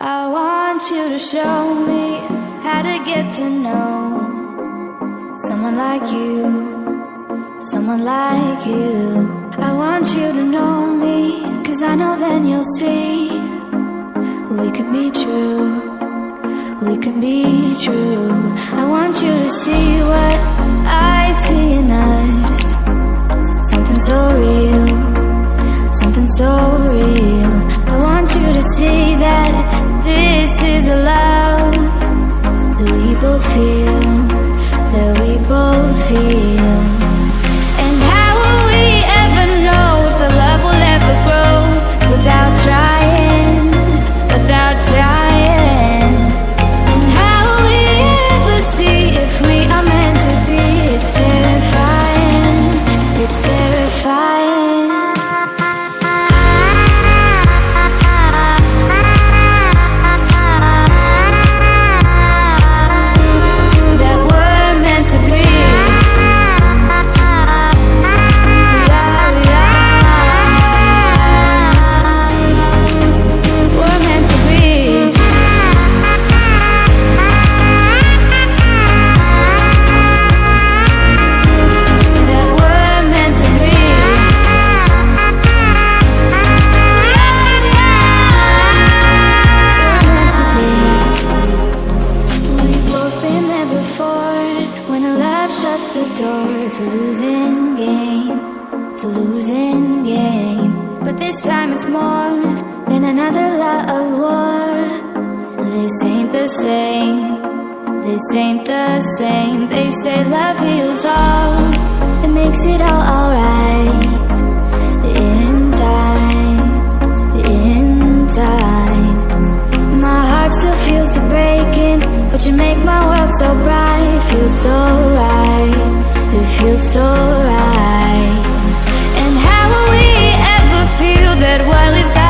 I want you to show me how to get to know someone like you, someone like you. I want you to know me, 'cause I know then you'll see we could be true, we could be true. I want you to see what I see in us, something so real, something so real. I want you to see that this is a love that we both feel, that we both feel. And how will we ever know if the love will ever grow without trying, without trying? And how will we ever see if we are meant to be? It's terrifying, it's terrifying. It's a losing game, it's a losing game. But this time it's more than another love war. This ain't the same, this ain't the same. They say love heals all, it makes it all alright. In time, in time. My heart still feels the breaking, but you make my world so bright. It feels so right, it feels so right. And how will we ever feel that what we've got